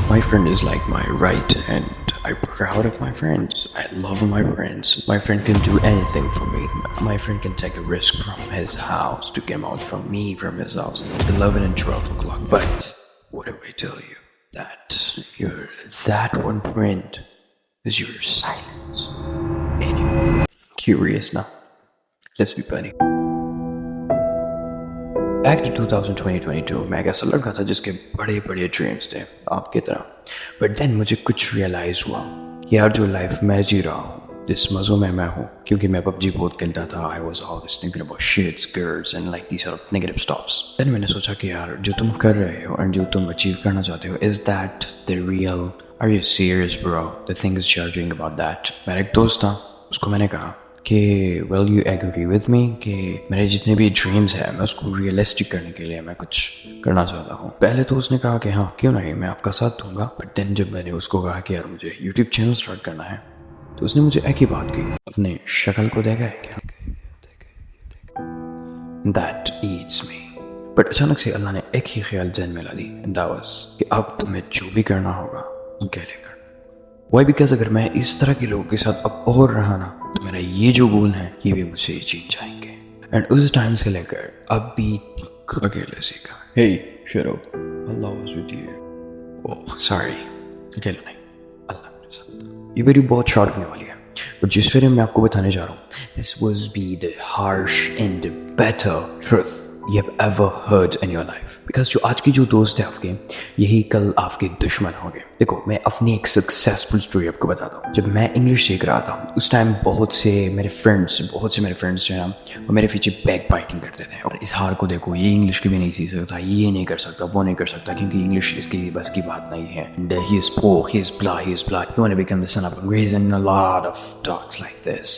My friend is like my right hand. I'm proud of my friends. I love my friends. My friend can do anything for me. My friend can take a risk from his house to come out from me from his house at 11 and 12 o'clock. But what do I tell you? That one friend is your silence. Anyway, curious now. Let's be funny. Back to 2022 मैं एक ऐसा लड़का था जिसके बड़े बड़े dreams थे आपकी तरह. बट देन मुझे कुछ रियलाइज़ हुआ कि यार जो लाइफ मैं जी रहा हूँ जिस मज़ों में मैं हूँ, क्योंकि मैं पबजी बहुत खेलता था. I was always thinking about shits girls and like these are negative stops. Then मैंने सोचा कि यार जो तुम कर रहे हो एंड जो तुम अचीव करना चाहते हो, is that the real? Are you serious bro? The things you are doing about that. मेरा एक दोस्त था, उसको मैंने कहा कि well you agree with me कि मेरे जितने भी ड्रीम्स हैं मैं उसको रियलिस्टिक करने के लिए मैं कुछ करना चाहता हूँ. पहले तो उसने कहा कि हाँ क्यों नहीं, मैं आपका साथ दूंगा. बट देन जब मैंने उसको कहा कि यार मुझे यूट्यूब चैनल स्टार्ट करना है, तो उसने मुझे एक ही बात की, अपने शक्ल को देखा है क्या? That eats me. बट अचानक से अल्लाह ने एक ही ख्याल जहन में ला दी, एंड दैट वाज कि अब तुम्हें जो भी करना होगा अकेले करना. वाई? बिकॉज अगर मैं इस तरह के लोगों के साथ अब और रहा ना, तो मेरा ये जो गोल है ये भी मुझसे जीत जाएंगे. एंड उस टाइम से लेकर अब भी अकेले सीखा. Hey shut up, Allah was with you. Oh sorry, अकेले नहीं, अल्लाह मेरे साथ. ये वीडियो बहुत शॉर्ट होने वाली है, बट जिस बारे में मैं आपको बताने जा रहा हूँ, this was be the harsh and better truth you have ever heard in your life. Because जो आज के जो दोस्त हैं आपके, यही कल आपके दुश्मन होंगे. देखो मैं अपनी एक सक्सेसफुल स्टोरी आपको बताता हूँ. जब मैं इंग्लिश सीख रहा था उस टाइम बहुत से मेरे फ्रेंड्स जो हैं वो मेरे पीछे बैक बाइटिंग करते थे. और इस हार को देखो, ये इंग्लिश की भी नहीं सीख सकता, ये नहीं कर सकता, वो नहीं कर सकता, क्योंकि इंग्लिश इसकी बस की बात नहीं है. He is poor, he is blah, you want to become the son of Congress and a lot of talks like this.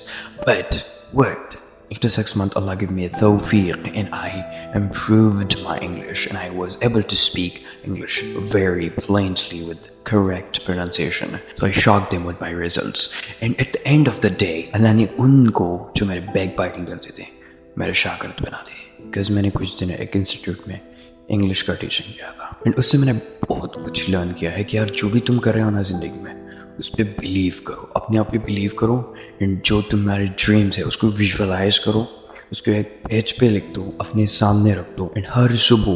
But what? After 6 months, Allah gave me a tawfiq and I improved my English and I was able to speak English very plainly with correct pronunciation. So I shocked them with my results. And at the end of the day, Allah ने उनको जो मेरे backbiting करते थे मेरे शागिर्द बना दिए. Because मैंने कुछ दिन एक इंस्टीट्यूट में इंग्लिश का टीचिंग किया था. एंड उससे मैंने बहुत कुछ लर्न किया है कि यार जो भी तुम कर रहे हो ना ज़िंदगी में, उस पर बिलीव करो, अपने आप पे बिलीव करो. एंड जो तुम्हारे ड्रीम्स है उसको विजुअलाइज करो, उसको एक पेज पे लिख दो, अपने सामने रख दो. एंड हर सुबह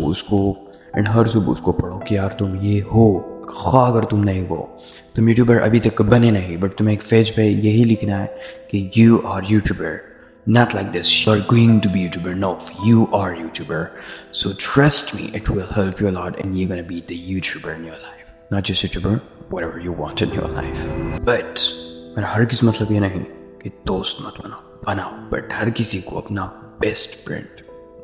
उसको पढ़ो कि यार तुम ये हो. ख़्वाह अगर तुम नहीं हो, तुम यूट्यूबर अभी तक बने नहीं, बट तुम्हें एक पेज पे यही लिखना है कि you are YouTuber. Not like this, you're going to be YouTuber. No, you are YouTuber. So trust me, it will help you a lot and you're gonna be the YouTuber in your life. Not just YouTuber, whatever you want in your life. But मेरा हर किसी मतलब ये नहीं कि दोस्त मत बनाओ, but हर किसी को अपना बेस्ट फ्रेंड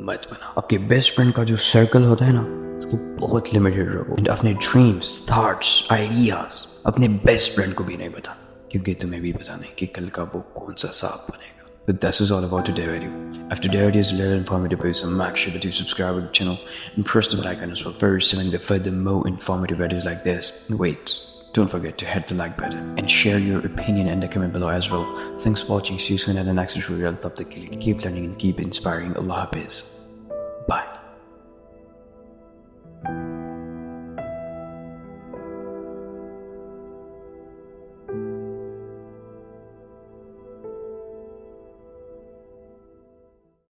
मत बनाओ. आपके बेस्ट फ्रेंड का जो सर्कल होता है ना, उसको बहुत लिमिटेड रखो. अपने ड्रीम्स, थॉट्स, आइडियाज अपने बेस्ट फ्रेंड को भी नहीं बताना, क्योंकि तुम्हें भी पता नहीं कि कल का वो कौन सा सांप बनेगा. But this is all about today's video. If today's video is a little informative, so make sure that you subscribe to the channel and press the bell icon as well for receiving the further more informative videos like this. And wait, don't forget to hit the like button and share your opinion in the comment below as well. Thanks for watching. See you soon in the next tutorial. Keep learning and keep inspiring. Allah Hafiz.